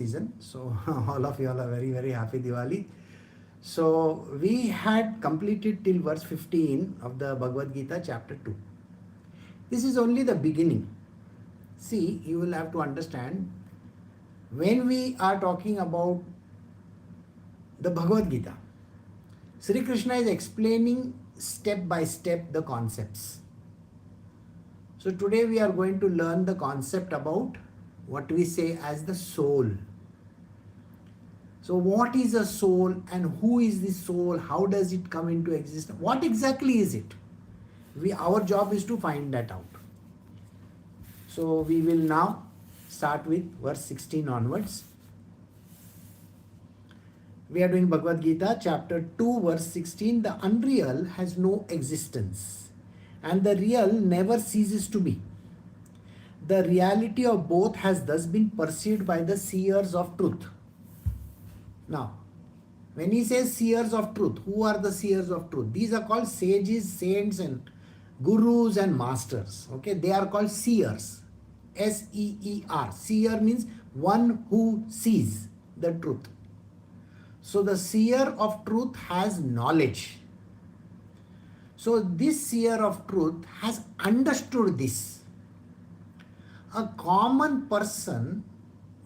season. So all of you all are very, very happy Diwali. So we had completed till verse 15 of the Bhagavad Gita chapter 2. This is only the beginning. See, you will have to understand when we are talking about the Bhagavad Gita, Shri Krishna is explaining step by step the concepts. So today we are going to learn the concept about what we say as the soul. So what is a soul and who is the soul? How does it come into existence? What exactly is it? Our job is to find that out. So we will now start with verse 16 onwards. We are doing Bhagavad Gita chapter 2 verse 16. The unreal has no existence and the real never ceases to be. The reality of both has thus been perceived by the seers of truth. Now, when he says seers of truth, who are the seers of truth? These are called sages, saints and gurus and masters. Okay, they are called seers. S-E-E-R. Seer means one who sees the truth. So the seer of truth has knowledge. So this seer of truth has understood this. A common person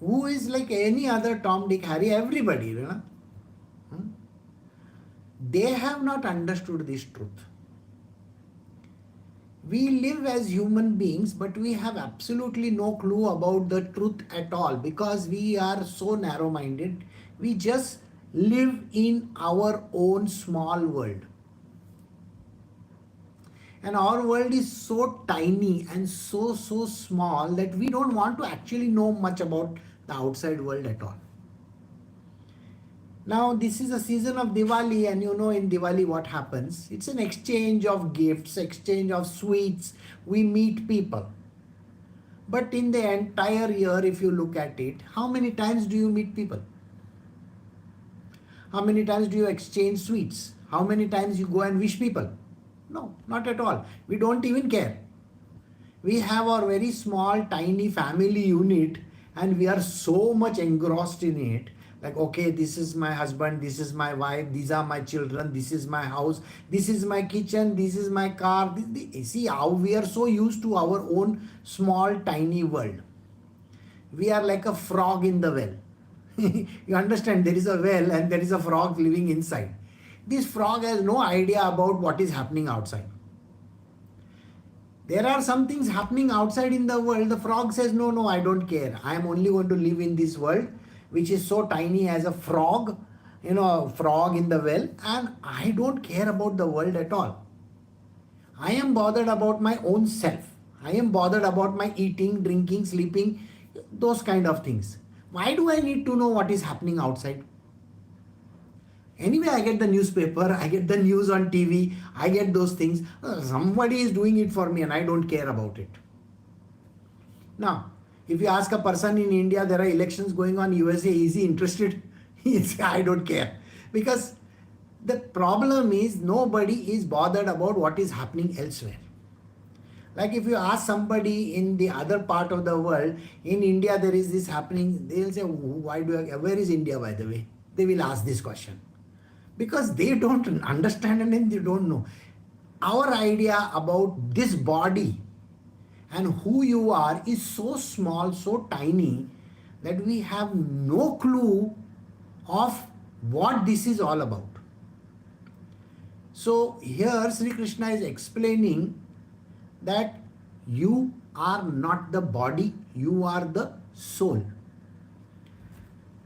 who is like any other Tom, Dick, Harry, everybody, you know, they have not understood this truth. We live as human beings, but we have absolutely no clue about the truth at all because we are so narrow-minded. We just live in our own small world. And our world is so tiny and so small that we don't want to actually know much about the outside world at all. Now this is a season of Diwali, and you know in Diwali what happens? It's an exchange of gifts, exchange of sweets. We meet people. But in the entire year, if you look at it, how many times do you meet people? How many times do you exchange sweets? How many times you go and wish people? No, not at all. We don't even care. We have our very small, tiny family unit and we are so much engrossed in it. Like, okay, this is my husband, this is my wife, these are my children, this is my house, this is my kitchen, this is my car. See how we are so used to our own small, tiny world. We are like a frog in the well. You understand, there is a well and there is a frog living inside. This frog has no idea about what is happening outside. There are some things happening outside in the world. The frog says, no, I don't care. I am only going to live in this world, which is so tiny as a frog, a frog in the well, and I don't care about the world at all. I am bothered about my own self. I am bothered about my eating, drinking, sleeping, those kind of things. Why do I need to know what is happening outside? Anyway, I get the newspaper, I get the news on TV, I get those things. Somebody is doing it for me and I don't care about it. Now, if you ask a person in India, there are elections going on, USA, is he interested? He says, I don't care. Because the problem is nobody is bothered about what is happening elsewhere. Like if you ask somebody in the other part of the world, in India there is this happening, they'll say, where is India by the way? They will ask this question. Because they don't understand and they don't know. Our idea about this body and who you are is so small, so tiny that we have no clue of what this is all about. So here Shri Krishna is explaining that you are not the body, you are the soul.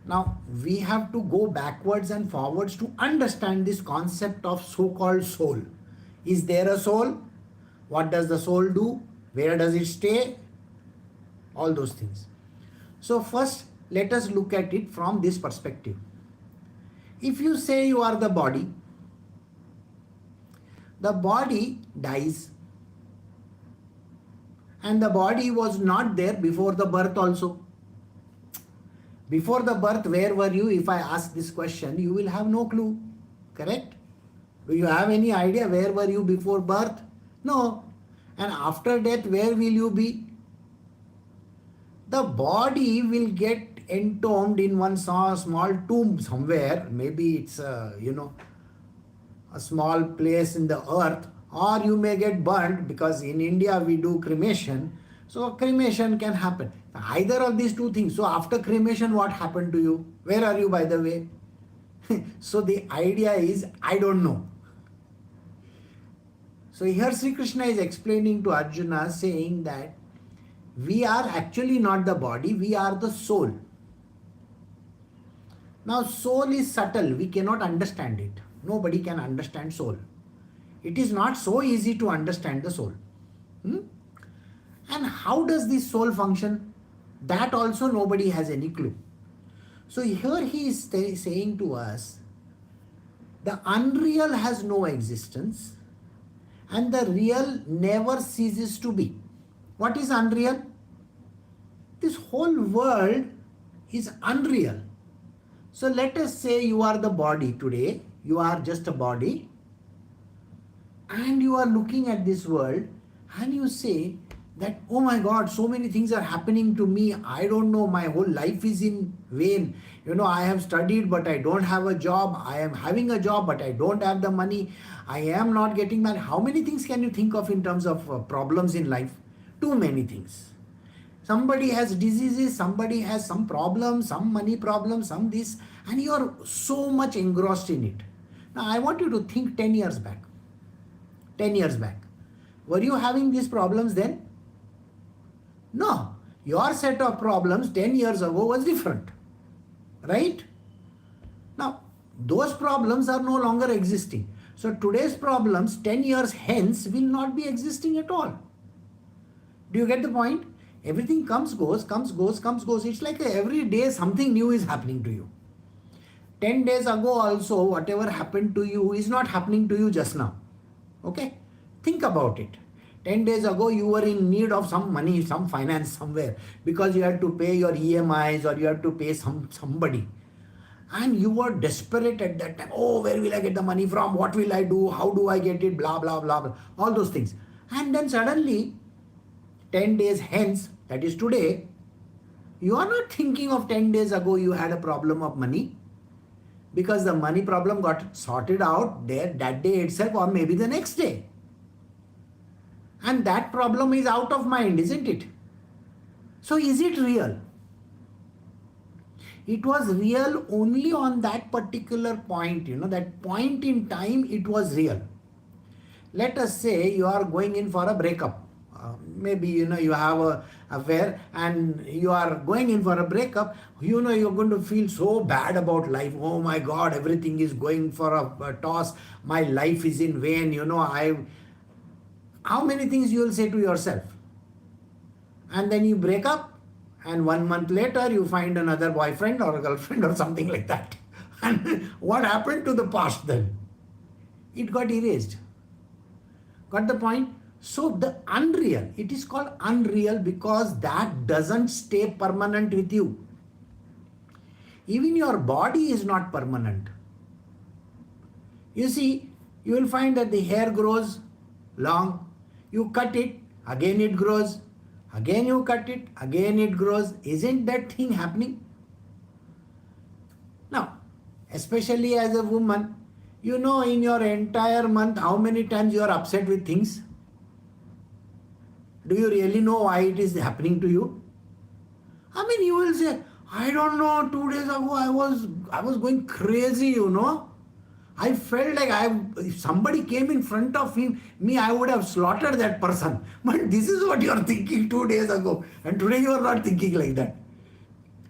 Now, we have to go backwards and forwards to understand this concept of so-called soul. Is there a soul? What does the soul do? Where does it stay? All those things. So first, let us look at it from this perspective. If you say you are the body dies. And the body was not there before the birth also. Before the birth, where were you? If I ask this question, you will have no clue. Correct? Do you have any idea where were you before birth? No. And after death, where will you be? The body will get entombed in one small tomb somewhere. Maybe it's a small place in the earth, or you may get burnt, because in India we do cremation. So cremation can happen. Either of these two things. So after cremation, what happened to you? Where are you, by the way? So the idea is, I don't know. So here Shri Krishna is explaining to Arjuna, saying that we are actually not the body, we are the soul. Now soul is subtle, we cannot understand it. Nobody can understand soul. It is not so easy to understand the soul. And how does this soul function? That also nobody has any clue. So here he is saying to us, the unreal has no existence and the real never ceases to be. What is unreal? This whole world is unreal. So let us say you are the body today, you are just a body, and you are looking at this world and you say that, oh my God, so many things are happening to me. I don't know, my whole life is in vain. I have studied but I don't have a job. I am having a job but I don't have the money. I am not getting married. How many things can you think of in terms of problems in life? Too many things. Somebody has diseases, somebody has some problem, some money problem, some this, and you are so much engrossed in it. Now I want you to think 10 years back. 10 years back. Were you having these problems then? No. Your set of problems 10 years ago was different. Right? Now, those problems are no longer existing. So today's problems 10 years hence will not be existing at all. Do you get the point? Everything comes, goes, comes, goes, comes, goes. It's like every day something new is happening to you. 10 days ago also, whatever happened to you is not happening to you just now. Okay? Think about it. 10 days ago, you were in need of some money, some finance somewhere, because you had to pay your EMIs or you had to pay somebody. And you were desperate at that time. Oh, where will I get the money from? What will I do? How do I get it? Blah, blah, blah, blah. All those things. And then suddenly, 10 days hence, that is today, you are not thinking of 10 days ago you had a problem of money, because the money problem got sorted out there that day itself, or maybe the next day. And that problem is out of mind, isn't it? So is it real? It was real only on that particular point, that point in time it was real. Let us say you are going in for a breakup. Maybe, you have a affair and you are going in for a breakup. You're going to feel so bad about life. Oh my God, everything is going for a toss. My life is in vain. How many things you will say to yourself? And then you break up, and 1 month later you find another boyfriend or a girlfriend or something like that. And what happened to the past then? It got erased. Got the point? So the unreal, it is called unreal because that doesn't stay permanent with you. Even your body is not permanent. You see, you will find that the hair grows long. You cut it, again it grows. Again you cut it, again it grows. Isn't that thing happening? Now, especially as a woman, in your entire month, how many times you are upset with things? Do you really know why it is happening to you? You will say, I don't know, 2 days ago I was going crazy, I felt like if somebody came in front of me, I would have slaughtered that person. But this is what you are thinking 2 days ago. And today you are not thinking like that.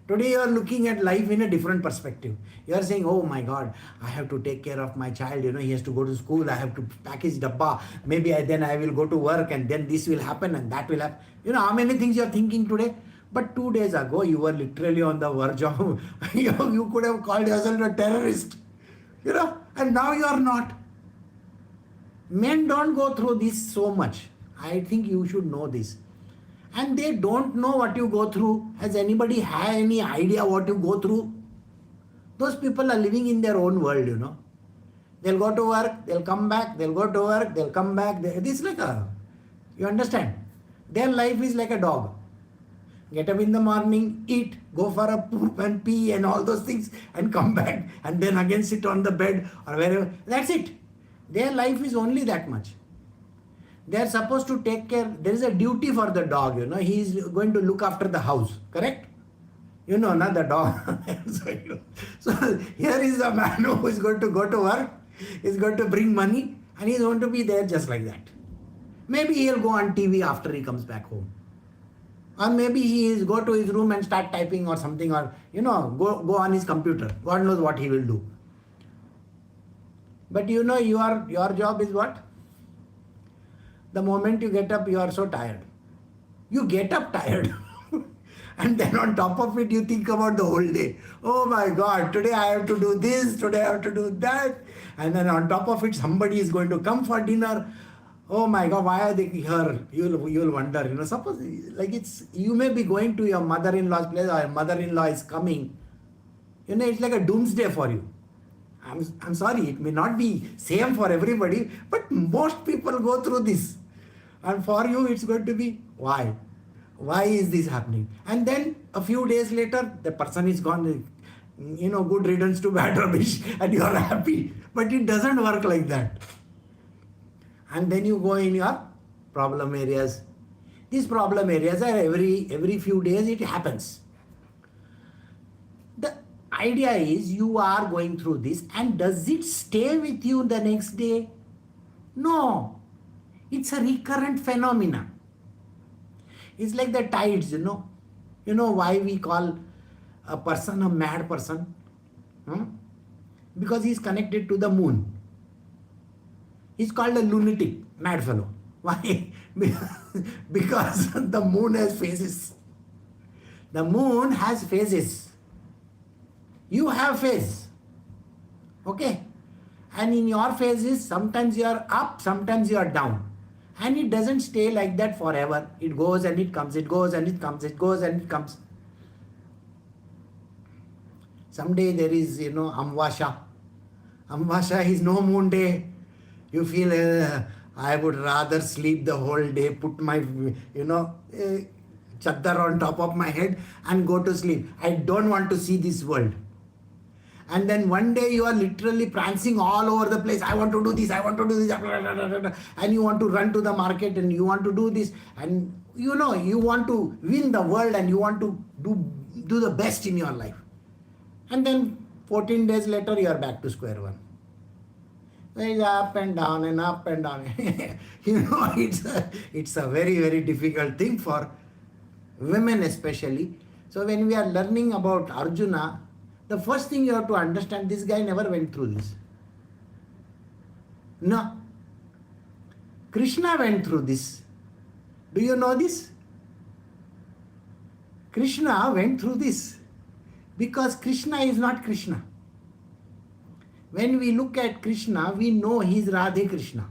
Today you are looking at life in a different perspective. You are saying, oh my God, I have to take care of my child. He has to go to school. I have to pack his dabba. Maybe then I will go to work and then this will happen and that will happen. How many things you are thinking today? But 2 days ago, you were literally on the verge of, you could have called yourself a terrorist. And now you are not. Men don't go through this so much. I think you should know this. And they don't know what you go through. Has anybody had any idea what you go through? Those people are living in their own world, They'll go to work, they'll come back, they'll go to work, they'll come back. This is like you understand? Their life is like a dog. Get up in the morning, eat, go for a poop and pee and all those things and come back and then again sit on the bed or wherever. That's it. Their life is only that much. They are supposed to take care. There is a duty for the dog, He is going to look after the house, correct? Not the dog. So here is a man who is going to go to work, is going to bring money, and he is going to be there just like that. Maybe he'll go on TV after he comes back home. Or maybe he is go to his room and start typing or something, or go on his computer. God knows what he will do. But your job is what? The moment you get up, you are so tired. You get up tired. And then on top of it, you think about the whole day. Oh my God, today I have to do this, today I have to do that. And then on top of it, somebody is going to come for dinner. Oh my God, why are they here? You'll wonder, suppose like you may be going to your mother-in-law's place, or your mother-in-law is coming. It's like a doomsday for you. I'm sorry, it may not be same for everybody, but most people go through this. And for you, it's going to be, why? Why is this happening? And then a few days later, the person is gone, good riddance to bad rubbish, and you are happy. But it doesn't work like that. And then you go in your problem areas. These problem areas are every few days it happens. The idea is you are going through this, and does it stay with you the next day? No. It's a recurrent phenomena. It's like the tides, You know why we call a person a mad person? Because he's connected to the moon. He's called a lunatic, mad fellow. Why? Because the moon has phases. The moon has phases. You have phase. Okay? And in your phases, sometimes you are up, sometimes you are down. And it doesn't stay like that forever. It goes and it comes, it goes and it comes, it goes and it comes. Someday there is, Amvasha. Amvasha is no moon day. You feel, I would rather sleep the whole day, put my, chaddar on top of my head and go to sleep. I don't want to see this world. And then one day you are literally prancing all over the place. I want to do this, I want to do this, and you want to run to the market and you want to do this, and you want to win the world and you want to do the best in your life. And then 14 days later you are back to square one. It's up and down and up and down. It's a very, very difficult thing for women especially. So when we are learning about Arjuna, the first thing you have to understand, this guy never went through this. No. Krishna went through this. Do you know this? Krishna went through this. Because Krishna is not Krishna. When we look at Krishna, we know he is Radhe Krishna.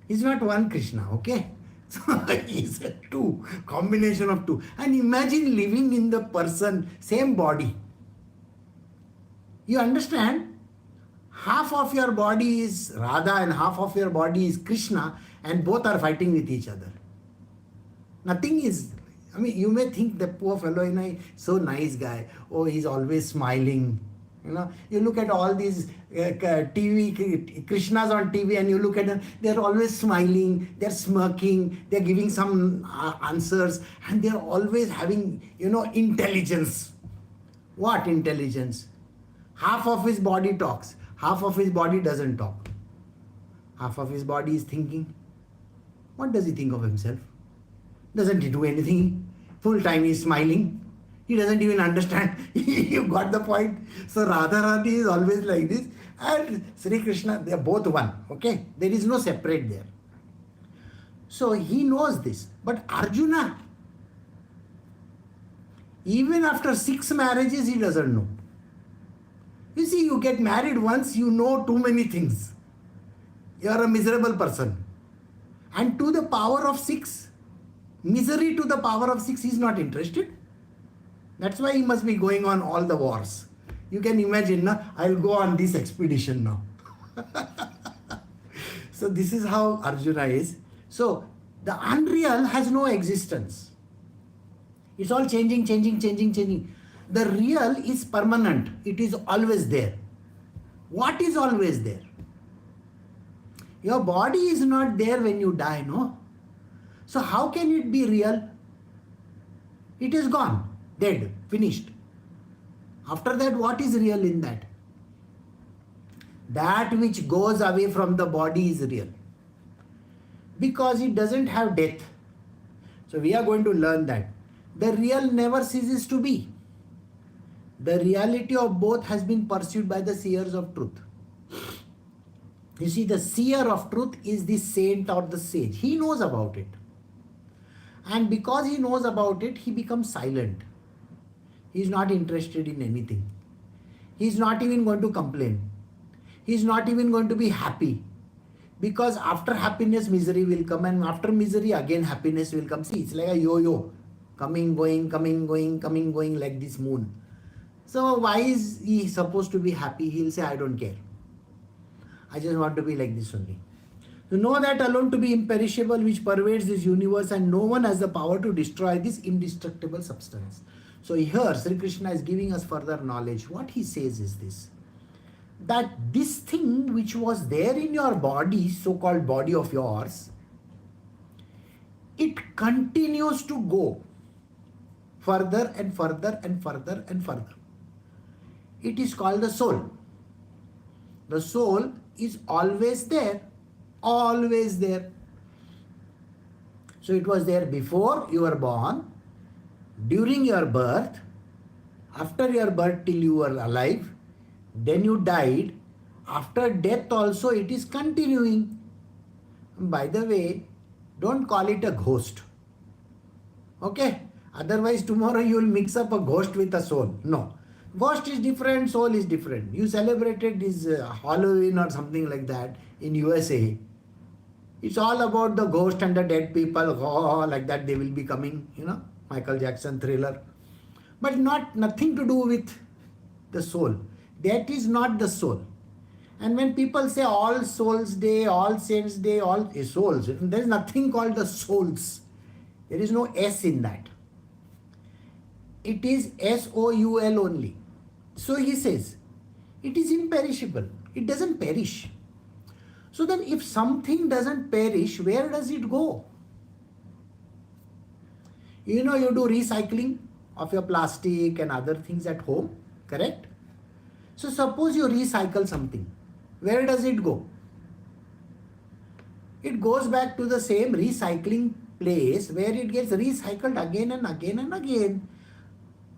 He's not one Krishna, okay? So he's a two, combination of two. And imagine living in the person, same body. You understand? Half of your body is Radha and half of your body is Krishna, and both are fighting with each other. Nothing is, you may think the poor fellow, so nice guy. Oh, he's always smiling. You look at all these TV, Krishnas on TV, and you look at them, they're always smiling, they're smirking, they're giving some answers, and they're always having, intelligence. What intelligence? Half of his body talks, half of his body doesn't talk. Half of his body is thinking. What does he think of himself? Doesn't he do anything? Full time he's smiling. He doesn't even understand. You got the point? So Radharani is always like this. And Shri Krishna, they are both one. Okay? There is no separate there. So he knows this. But Arjuna, even after 6 marriages, he doesn't know. You see, you get married once, you know too many things. You are a miserable person. And to the power of 6, misery to the power of 6, he is not interested. That's why he must be going on all the wars. You can imagine, I'll go on this expedition now. So this is how Arjuna is. So the unreal has no existence. It's all changing, changing, changing, changing. The real is permanent. It is always there. What is always there? Your body is not there when you die, no? So how can it be real? It is gone, dead, finished. After that, what is real in that? That which goes away from the body is real. Because it doesn't have death. So we are going to learn that. The real never ceases to be. The reality of both has been pursued by the seers of truth. You see, the seer of truth is the saint or the sage. He knows about it. And because he knows about it, he becomes silent. He is not interested in anything. He is not even going to complain. He is not even going to be happy. Because after happiness, misery will come, and after misery, again happiness will come. See, it's like a yo-yo. Coming, going, coming, going, coming, going, like this moon. So why is he supposed to be happy? He'll say, I don't care. I just want to be like this only. To know that alone to be imperishable, which pervades this universe, and no one has the power to destroy this indestructible substance. So here, Shri Krishna is giving us further knowledge. What he says is this, that this thing which was there in your body, so-called body of yours, it continues to go further and further and further and further. It is called the soul. The soul is always there, always there. So it was there before you were born, during your birth, after your birth till you were alive, then you died. After death also it is continuing. By the way, don't call it a ghost. Okay? Otherwise tomorrow you will mix up a ghost with a soul. No. Ghost is different, soul is different. You celebrated this Halloween or something like that in USA. It's all about the ghost and the dead people. Oh, like that they will be coming, Michael Jackson Thriller. But nothing to do with the soul. That is not the soul. And when people say All Souls Day, All Saints Day, all souls, there is nothing called the souls. There is no S in that. It is S-O-U-L only. So he says, it is imperishable. It doesn't perish. So then if something doesn't perish, where does it go? You do recycling of your plastic and other things at home, correct? So suppose you recycle something. Where does it go? It goes back to the same recycling place where it gets recycled again and again and again.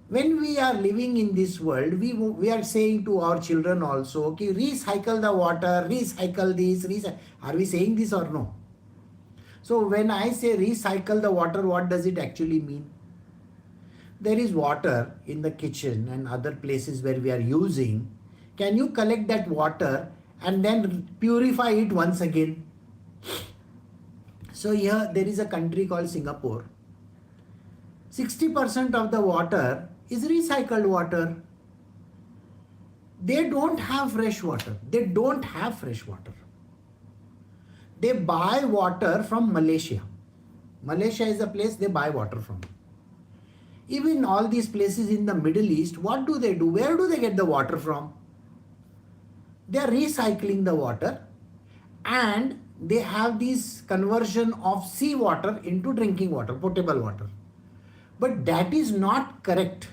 When we are living in this world, we are saying to our children also, okay, recycle the water, recycle this, Are we saying this or no? So when I say recycle the water, what does it actually mean? There is water in the kitchen and other places where we are using. Can you collect that water and then purify it once again? So here there is a country called Singapore. 60% of the water is recycled water. They don't have fresh water. They don't have fresh water. They buy water from Malaysia. Malaysia is a place they buy water from. Even all these places in the Middle East, what do they do? Where do they get the water from? They are recycling the water, and they have this conversion of sea water into drinking water, potable water. But that is not correct.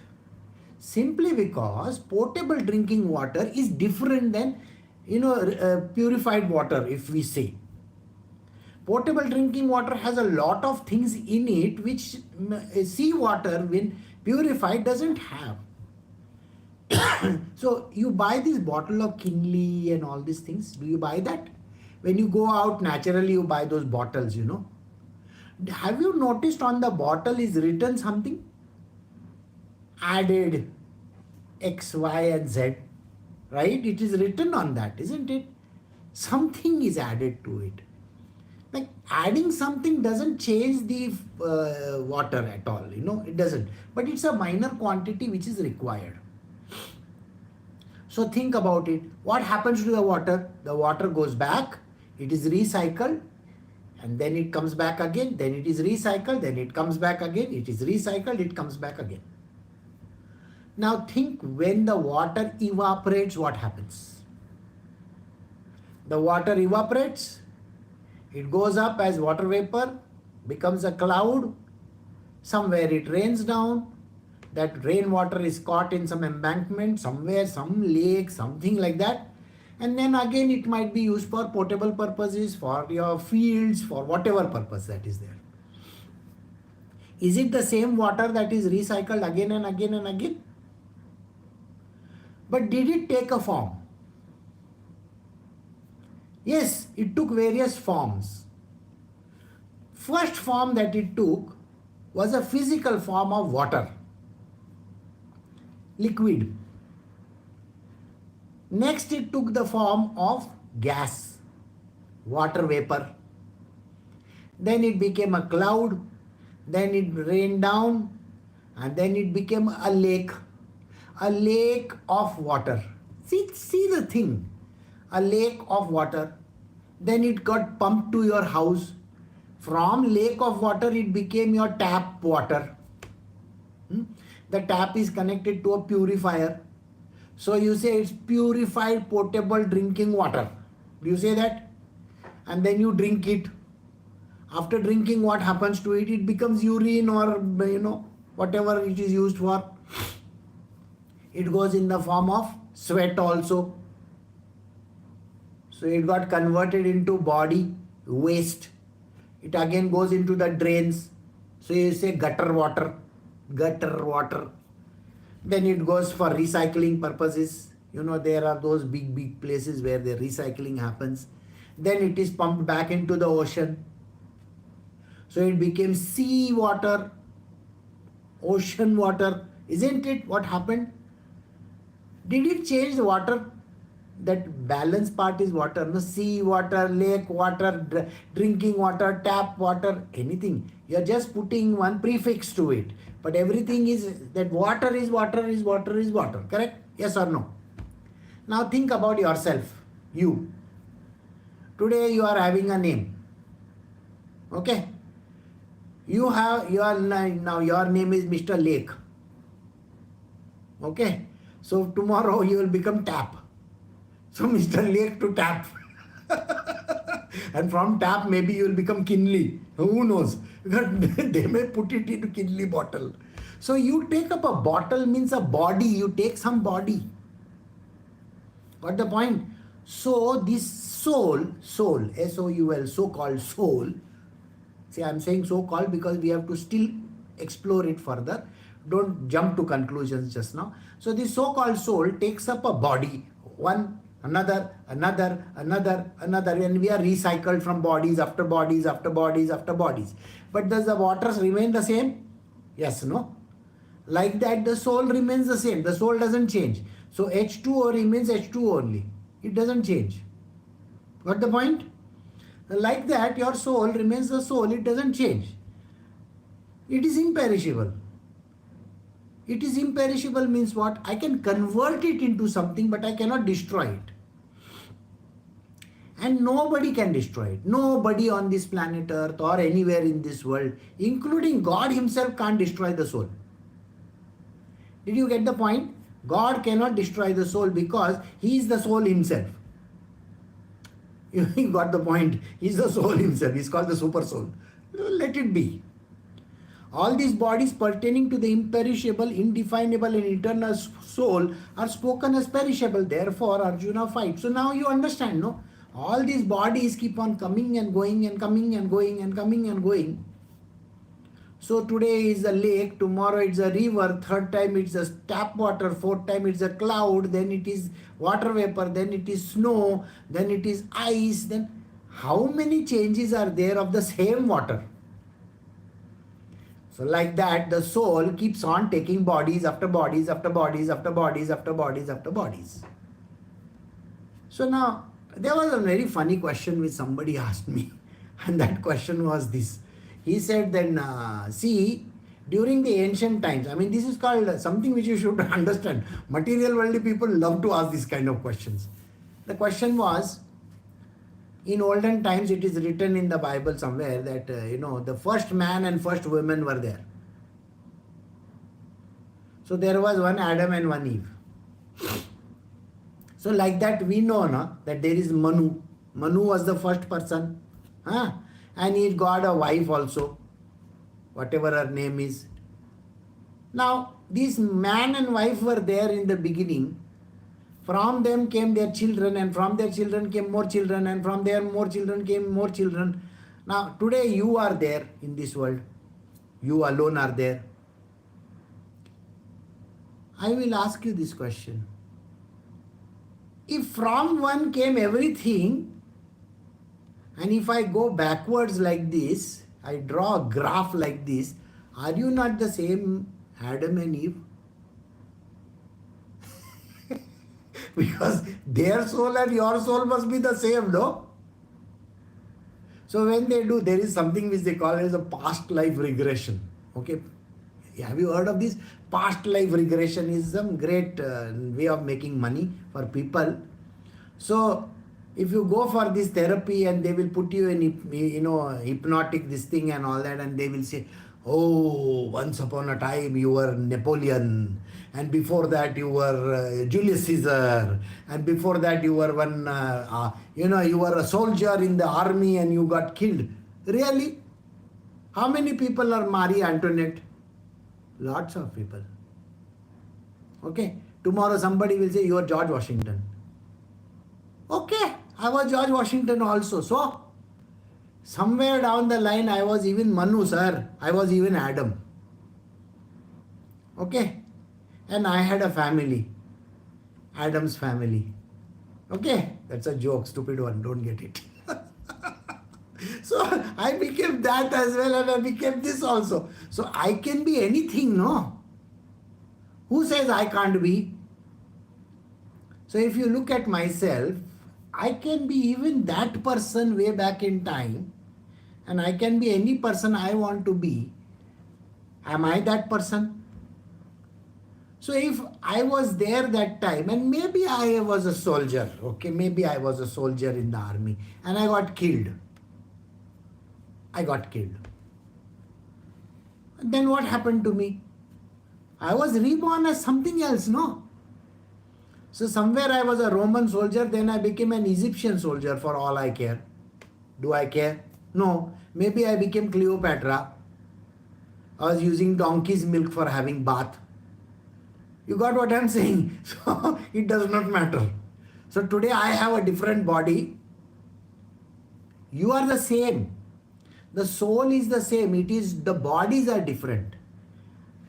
Simply because potable drinking water is different than purified water, if we say. Potable drinking water has a lot of things in it which sea water, when purified, doesn't have. So you buy this bottle of Kinley and all these things. Do you buy that? When you go out, naturally you buy those bottles, Have you noticed on the bottle is written something? Added X, Y and Z. Right? It is written on that, isn't it? Something is added to it. Like adding something doesn't change the water at all, it doesn't. But it's a minor quantity which is required. So think about it. What happens to the water? The water goes back, it is recycled, and then it comes back again, then it is recycled, then it comes back again, it is recycled, it comes back again. Now think, when the water evaporates, what happens? The water evaporates, it goes up as water vapor, becomes a cloud, somewhere it rains down, that rainwater is caught in some embankment, somewhere, some lake, something like that. And then again it might be used for potable purposes, for your fields, for whatever purpose that is there. Is it the same water that is recycled again and again and again? But did it take a form? Yes, it took various forms. First form that it took was a physical form of water, liquid. Next it took the form of gas, water vapor. Then it became a cloud, then it rained down, and then it became a lake of water. See the thing, a lake of water. Then it got pumped to your house. From lake of water it became your tap water. The tap is connected to a purifier. So you say it's purified potable drinking water. Do you say that? And then you drink it. After drinking, what happens to it? It becomes urine, or whatever it is used for. It goes in the form of sweat also. So it got converted into body waste. It again goes into the drains. So you say gutter water. Then it goes for recycling purposes. There are those big places where the recycling happens. Then it is pumped back into the ocean. So it became sea water, ocean water. Isn't it? What happened? Did it change the water? That balance part is water. No, sea water, lake water, drinking water, tap water, anything. You are just putting one prefix to it. But everything is that water is water is water is water. Correct? Yes or no? Now think about yourself. You. Today you are having a name. Okay? Now your name is Mr. Lake. Okay? So tomorrow you will become Tap. So Mr. Lake to Tap. And from Tap maybe you will become Kinley. Who knows? They may put it into Kinley bottle. So you take up a bottle means a body. You take some body. Got the point? So this soul, S-O-U-L, so-called soul. See, I'm saying so-called because we have to still explore it further. Don't jump to conclusions just now. So this so-called soul takes up a body, one, another, and we are recycled from bodies after bodies after bodies after bodies. But does the waters remain the same? Yes, no? Like that, the soul remains the same. The soul doesn't change. So H2O remains H2O only. It doesn't change. Got the point? Like that, your soul remains the soul. It doesn't change. It is imperishable. It is imperishable means what? I can convert it into something, but I cannot destroy it. And nobody can destroy it. Nobody on this planet Earth or anywhere in this world, including God himself, can't destroy the soul. Did you get the point? God cannot destroy the soul because he is the soul himself. You got the point? He is the soul himself. He is called the super soul. Let it be. All these bodies pertaining to the imperishable, indefinable and eternal soul are spoken as perishable. Therefore, Arjuna fights. So now you understand, no? All these bodies keep on coming and going and coming and going and coming and going. So today is a lake, tomorrow it's a river, third time it's a tap water, fourth time it's a cloud, then it is water vapor, then it is snow, then it is ice. Then how many changes are there of the same water? So like that, the soul keeps on taking bodies after bodies after bodies after bodies after bodies after bodies. So now, there was a very funny question which somebody asked me, and that question was this. He said then, see, during the ancient times, I mean, this is called something which you should understand. Material worldly people love to ask these kind of questions. The question was, In olden times, it is written in the Bible somewhere that, the first man and first woman were there. So there was one Adam and one Eve. So like that we know that there is Manu. Manu was the first person. And he got a wife also, whatever her name is. Now, these man and wife were there in the beginning. From them came their children, and from their children came more children, and from their more children came more children. Now, today you are there in this world. You alone are there. I will ask you this question. If from one came everything, and if I go backwards like this, I draw a graph like this, are you not the same Adam and Eve? Because their soul and your soul must be the same, no? So when they do, there is something which they call as a past life regression. Okay? Have you heard of this? Past life regression is some great way of making money for people. So if you go for this therapy and they will put you in, hypnotic this thing and all that, and they will say, oh, once upon a time you were Napoleon, and before that you were Julius Caesar, and before that you were you were a soldier in the army and you got killed. Really? How many people are Marie Antoinette? Lots of people. Okay? Tomorrow somebody will say you are George Washington. Okay, I was George Washington also. So, somewhere down the line I was even Manu, sir. I was even Adam. Okay? And I had a family. Adam's family. Okay? That's a joke, stupid one. Don't get it. So, I became that as well, and I became this also. So, I can be anything, no? Who says I can't be? So, if you look at myself, I can be even that person way back in time, and I can be any person I want to be. Am I that person? So if I was there that time, and maybe I was a soldier, okay, maybe I was a soldier in the army, and I got killed. Then what happened to me? I was reborn as something else, no? So somewhere I was a Roman soldier, then I became an Egyptian soldier for all I care. Do I care? No. Maybe I became Cleopatra. I was using donkey's milk for having bath. You got what I'm saying? So it does not matter. So today I have a different body. You are the same. The soul is the same. It is the bodies are different.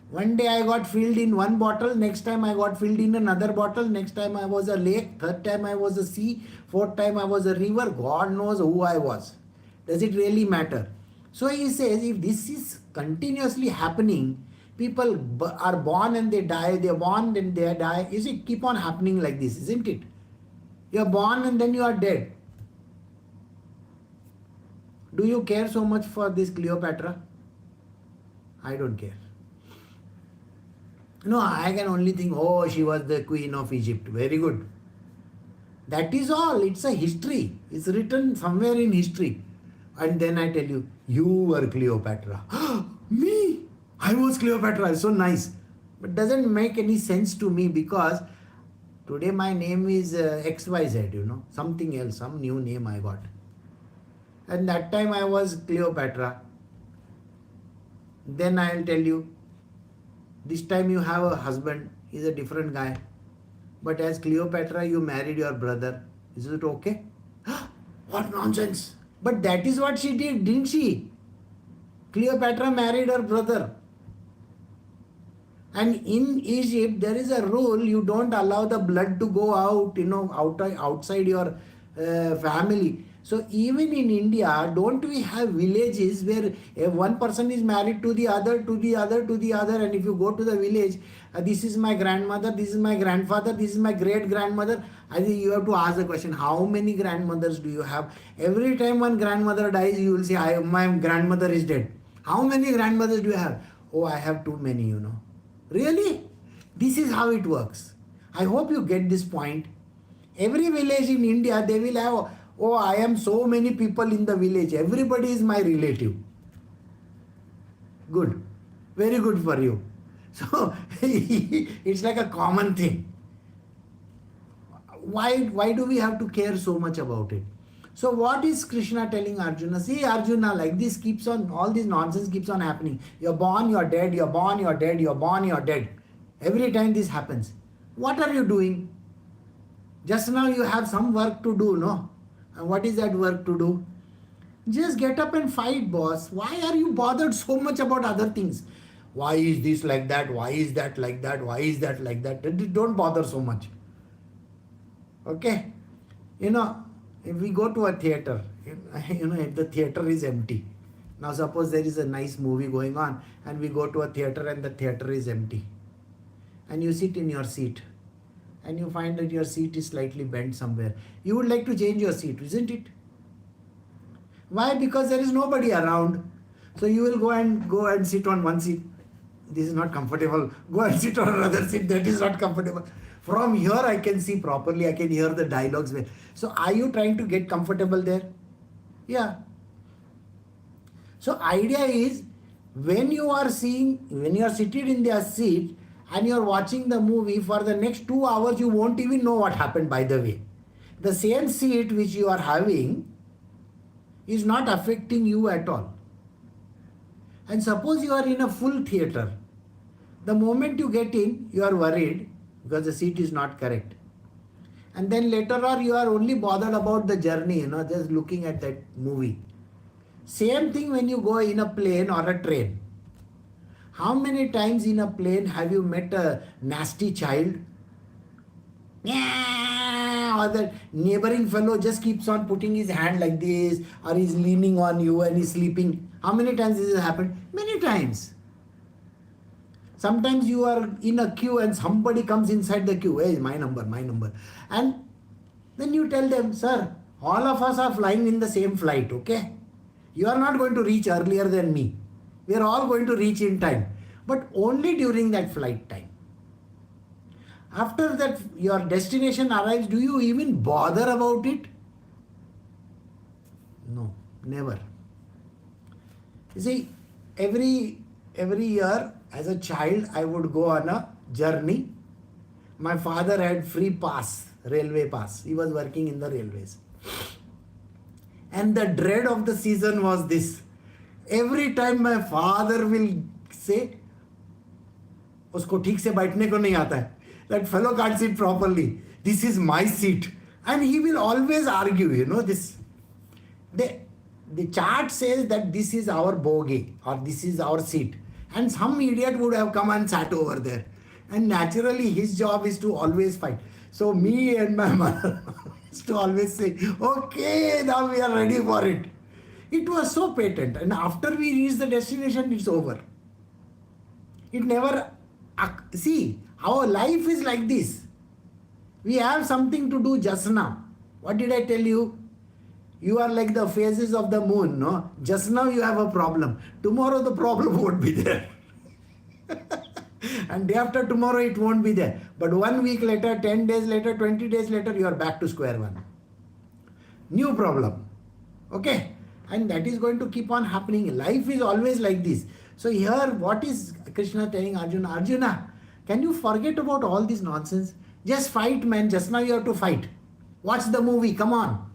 One day I got filled in one bottle, next time I got filled in another bottle, next time I was a lake, third time I was a sea, fourth time I was a river. God knows who I was. Does it really matter? So he says, if this is continuously happening, people are born and they die, they are born and they die. Is it keep on happening like this, isn't it? You are born and then you are dead. Do you care so much for this Cleopatra? I don't care. No, I can only think, oh, she was the queen of Egypt. Very good. That is all. It's a history. It's written somewhere in history. And then I tell you, you were Cleopatra. Me? I was Cleopatra. So nice. But doesn't make any sense to me because today my name is XYZ, something else, some new name I got. And that time I was Cleopatra. Then I'll tell you, this time you have a husband, he's a different guy. But as Cleopatra, you married your brother. Is it okay? What nonsense. But that is what she did, didn't she? Cleopatra married her brother. And in Egypt, there is a rule, you don't allow the blood to go out, outside your family. So even in India, don't we have villages where one person is married to the other, to the other, to the other, and if you go to the village, this is my grandmother, this is my grandfather, this is my great-grandmother. I think you have to ask the question, how many grandmothers do you have? Every time one grandmother dies, you will say, my grandmother is dead. How many grandmothers do you have? Oh, I have too many, Really? This is how it works. I hope you get this point. Every village in India, they will have Oh, I am so many people in the village. Everybody is my relative. Good. Very good for you. So it's like a common thing. Why do we have to care so much about it? So what is Krishna telling Arjuna? See, Arjuna, like this keeps on, all this nonsense keeps on happening. You're born, you're dead, you're born, you're dead, you're born, you're dead. Every time this happens. What are you doing? Just now you have some work to do, no? And what is that work to do? Just get up and fight, boss. Why are you bothered so much about other things? Why is this like that? Why is that like that? Why is that like that? Don't bother so much. Okay? If we go to a theater, if the theater is empty. Now suppose there is a nice movie going on and we go to a theater and the theater is empty. And you sit in your seat and you find that your seat is slightly bent somewhere. You would like to change your seat, isn't it? Why? Because there is nobody around. So you will go and sit on one seat. This is not comfortable. Go and sit on another seat. That is not comfortable. From here I can see properly. I can hear the dialogues well. So are you trying to get comfortable there? Yeah. So idea is, when you are seated in their seat and you are watching the movie, for the next 2 hours you won't even know what happened, by the way. The same seat which you are having is not affecting you at all. And suppose you are in a full theater. The moment you get in, you are worried because the seat is not correct. And then later on you are only bothered about the journey, just looking at that movie. Same thing when you go in a plane or a train. How many times in a plane have you met a nasty child? Or the neighboring fellow just keeps on putting his hand like this, or he's leaning on you and he's sleeping. How many times this has happened? Many times. Sometimes you are in a queue and somebody comes inside the queue. Hey, my number. And then you tell them, sir, all of us are flying in the same flight, okay? You are not going to reach earlier than me. We are all going to reach in time. But only during that flight time. After that your destination arrives, do you even bother about it? No, never. You see, every year as a child I would go on a journey. My father had free pass, railway pass. He was working in the railways. And the dread of the season was this. Every time my father will say, usko theek se baithne ko nahi aata hai. That fellow can't sit properly. This is my seat. And he will always argue, this. The chart says that this is our bogie or this is our seat. And some idiot would have come and sat over there. And naturally his job is to always fight. So me and my mother used to always say, okay, now we are ready for it. It was so patent. And after we reach the destination, it's over. It never... See, our life is like this. We have something to do just now. What did I tell you? You are like the phases of the moon, no? Just now you have a problem. Tomorrow the problem won't be there. And day after tomorrow it won't be there. But 1 week later, 10 days later, 20 days later, you are back to square one. New problem. Okay? And that is going to keep on happening. Life is always like this. So here, what is Krishna telling Arjuna? Arjuna, can you forget about all this nonsense? Just fight, man. Just now you have to fight. Watch the movie. Come on.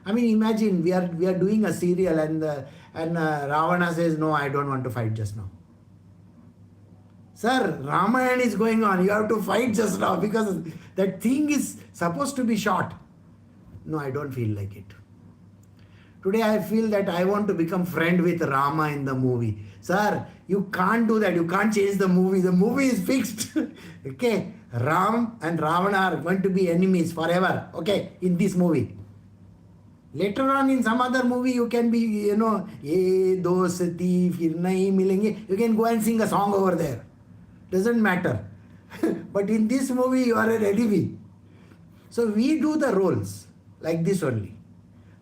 I mean, imagine we are doing a serial and Ravana says, no, I don't want to fight just now. Sir, Ramayana is going on. You have to fight just now because that thing is supposed to be short. No, I don't feel like it. Today I feel that I want to become friend with Rama in the movie. Sir, you can't do that. You can't change the movie. The movie is fixed. Okay? Ram and Ravana are going to be enemies forever. Okay? In this movie. Later on in some other movie you can be, ye dosti fir nahi milenge. You can go and sing a song over there. Doesn't matter. But in this movie you are an enemy. So we do the roles like this only.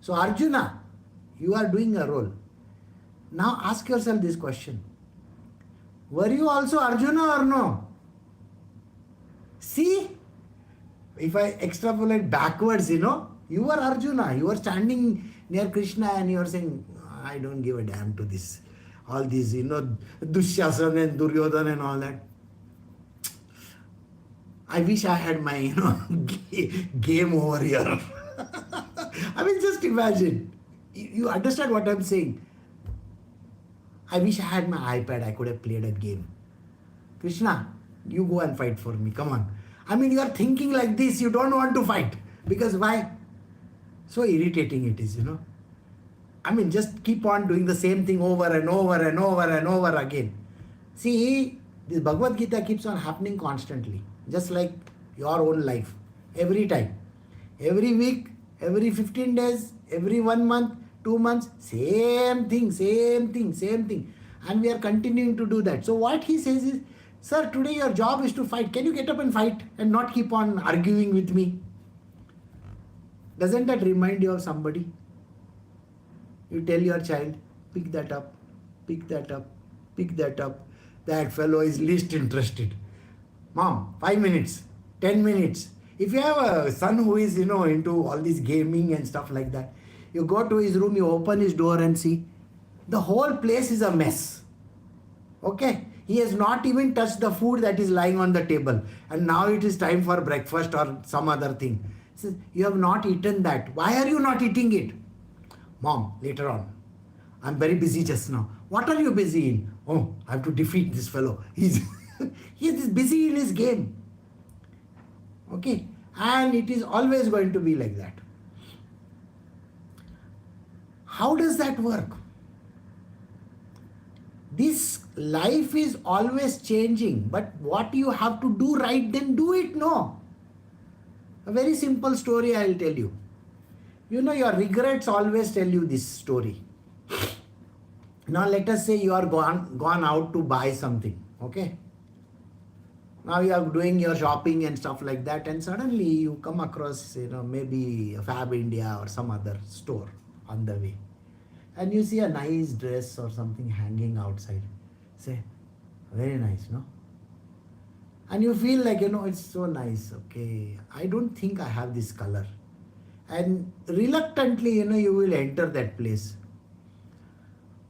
So Arjuna, you are doing a role. Now ask yourself this question. Were you also Arjuna or no? See, if I extrapolate backwards, You are Arjuna. You are standing near Krishna and you are saying, I don't give a damn to this. All these, Dushyasan and Duryodhan and all that. I wish I had my, game over here. I mean, just imagine. You understand what I'm saying? I wish I had my iPad. I could have played a game. Krishna, you go and fight for me. Come on. I mean, you are thinking like this. You don't want to fight. Because why? So irritating it is, I mean, just keep on doing the same thing over and over and over and over again. See, this Bhagavad Gita keeps on happening constantly. Just like your own life. Every time. Every week, every 15 days, every 1 month, 2 months, same thing, same thing, same thing. And we are continuing to do that. So what he says is, sir, today your job is to fight. Can you get up and fight and not keep on arguing with me? Doesn't that remind you of somebody? You tell your child, pick that up, pick that up, pick that up. That fellow is least interested. Mom, 5 minutes, 10 minutes. If you have a son who is, into all this gaming and stuff like that, you go to his room, you open his door and see, the whole place is a mess. Okay? He has not even touched the food that is lying on the table. And now it is time for breakfast or some other thing. He says, you have not eaten that. Why are you not eating it? Mom, later on. I'm very busy just now. What are you busy in? Oh, I have to defeat this fellow. He is busy in his game. Okay? And it is always going to be like that. How does that work? This life is always changing, but what you have to do right, then do it, no. A very simple story I will tell you. Your regrets always tell you this story. Now let us say you are gone out to buy something, okay? Now you are doing your shopping and stuff like that, and suddenly you come across, maybe a Fab India or some other store on the way. And you see a nice dress or something hanging outside. Say, very nice, no? And you feel like, it's so nice, okay. I don't think I have this color. And reluctantly, you will enter that place.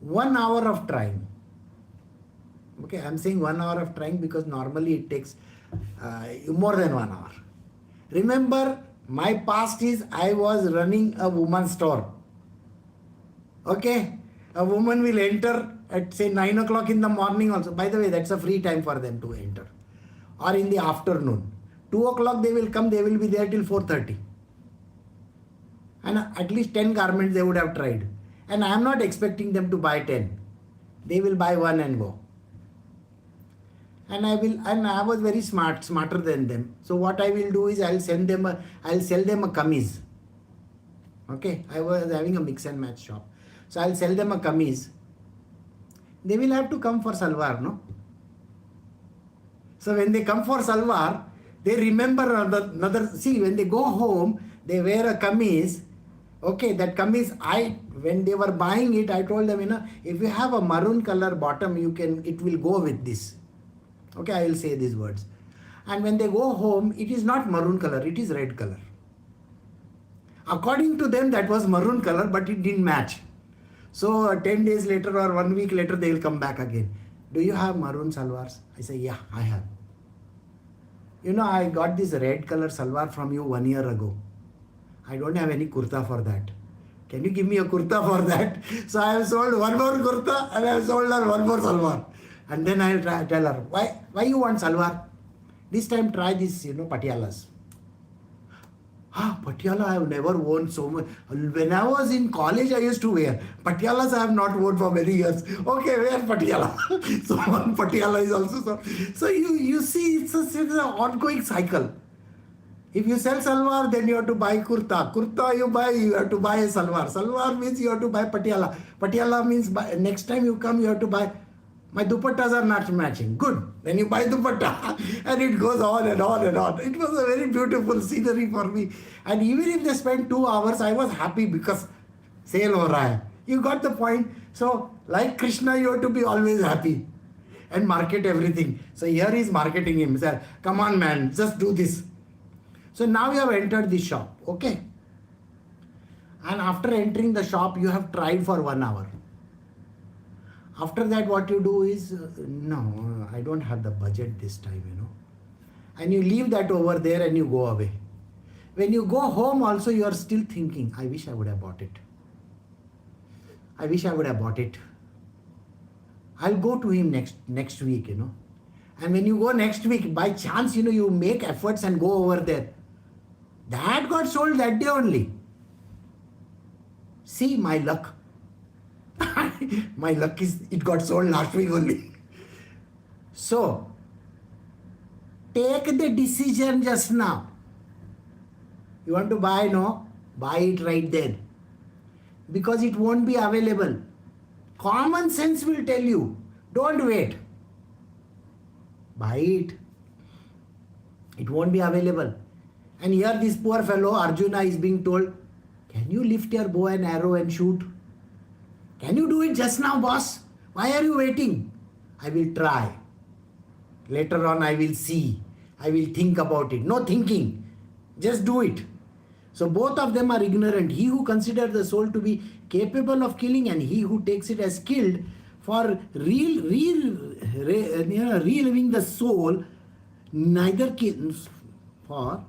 1 hour of trying. Okay, I'm saying 1 hour of trying because normally it takes more than 1 hour. Remember, my past is I was running a woman's store. Okay, a woman will enter at say 9 o'clock in the morning also. By the way, that's a free time for them to enter. Or in the afternoon. 2 o'clock they will come, they will be there till 4:30. And at least 10 garments they would have tried. And I am not expecting them to buy 10. They will buy 1 and go. And I was very smarter than them. So what I will do is I'll sell them a kameez. Okay, I was having a mix and match shop. So I'll sell them a kameez. They will have to come for salwar, no? So when they come for salwar, they remember another, see, when they go home, they wear a kameez. Okay, that kameez, when they were buying it, I told them, if you have a maroon color bottom, it will go with this. Okay, I will say these words. And when they go home, it is not maroon color, it is red color. According to them, that was maroon color, but it didn't match. So 10 days later or 1 week later, they will come back again. Do you have maroon salwars? I say, yeah, I have. I got this red color salwar from you 1 year ago. I don't have any kurta for that. Can you give me a kurta for that? So I have sold 1 more kurta and I have sold her 1 more salwar. And then I will tell her, why you want salwar? This time try this, patialas. Patiala I have never worn so much. When I was in college, I used to wear. Patialas I have not worn for many years. Okay, wear patiala. So one patiala is also so. So you see, it's an ongoing cycle. If you sell salwar, then you have to buy kurta. Kurta you have to buy a salwar. Salwar means you have to buy patiala. Patiala means next time you come, you have to buy. My dupattas are not matching. Good. Then you buy dupatta. And it goes on and on and on. It was a very beautiful scenery for me. And even if they spent 2 hours, I was happy because sale ho raha hai. You got the point. So, like Krishna, you have to be always happy. And market everything. So here he is marketing him. Come on man, just do this. So now you have entered the shop. Okay. And after entering the shop, you have tried for 1 hour. After that, what you do is, no, I don't have the budget this time, And you leave that over there and you go away. When you go home also, you are still thinking, I wish I would have bought it. I wish I would have bought it. I'll go to him next week, And when you go next week, by chance, you make efforts and go over there. That got sold that day only. See, my luck. My luck is it got sold last week only. So, take the decision just now. You want to buy, no? Buy it right then. Because it won't be available. Common sense will tell you, don't wait. Buy it. It won't be available. And here this poor fellow Arjuna is being told, can you lift your bow and arrow and shoot? Can you do it just now, boss? Why are you waiting? I will try. Later on I will see. I will think about it. No thinking. Just do it. So both of them are ignorant. He who considers the soul to be capable of killing and he who takes it as killed for reliving the soul, neither kills for,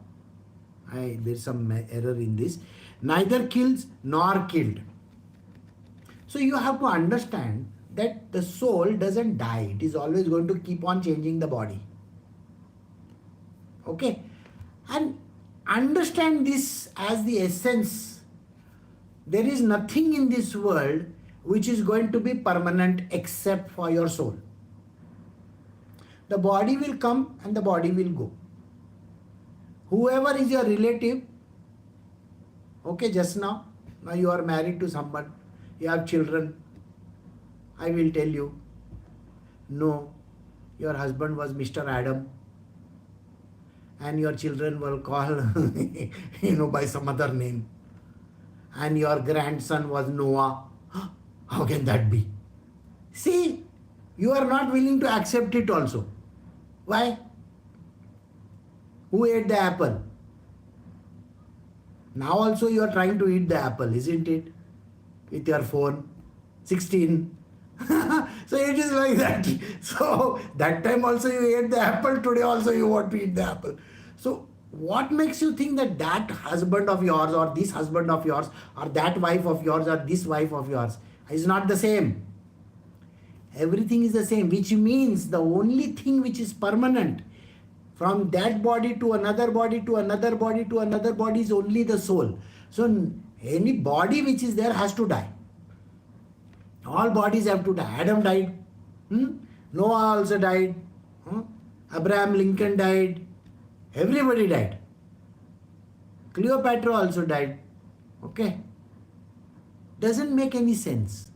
there's some error in this, neither kills nor killed. So you have to understand that the soul doesn't die. It is always going to keep on changing the body. Okay? And understand this as the essence. There is nothing in this world which is going to be permanent except for your soul. The body will come and the body will go. Whoever is your relative, okay, just now you are married to someone, you have children, I will tell you, no, your husband was Mr. Adam and your children will call, by some other name. And your grandson was Noah. How can that be? See, you are not willing to accept it also. Why? Who ate the apple? Now also you are trying to eat the apple, isn't it? With your phone. 16. So it is like that. So that time also you ate the apple, today also you want to eat the apple. So what makes you think that that husband of yours or this husband of yours or that wife of yours or this wife of yours is not the same? Everything is the same, which means the only thing which is permanent from that body to another body to another body to another body is only the soul. So any body which is there has to die. All bodies have to die. Adam died. Noah also died. Abraham Lincoln died. Everybody died. Cleopatra also died. Okay? Doesn't make any sense.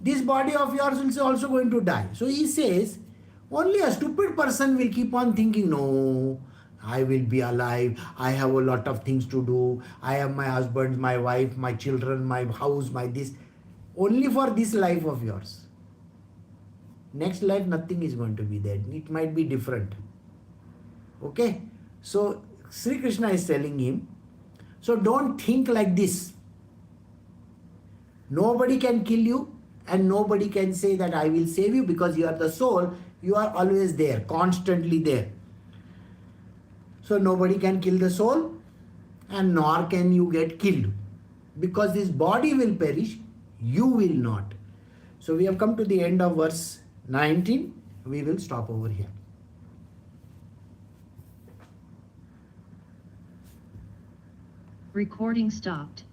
This body of yours is also going to die. So he says, only a stupid person will keep on thinking, no, I will be alive. I have a lot of things to do. I have my husband, my wife, my children, my house, my this. Only for this life of yours. Next life, nothing is going to be there. It might be different. Okay? So, Shri Krishna is telling him, so don't think like this. Nobody can kill you and nobody can say that I will save you because you are the soul. You are always there, constantly there. So, nobody can kill the soul and nor can you get killed. Because this body will perish, you will not. So, we have come to the end of verse 19. We will stop over here. Recording stopped.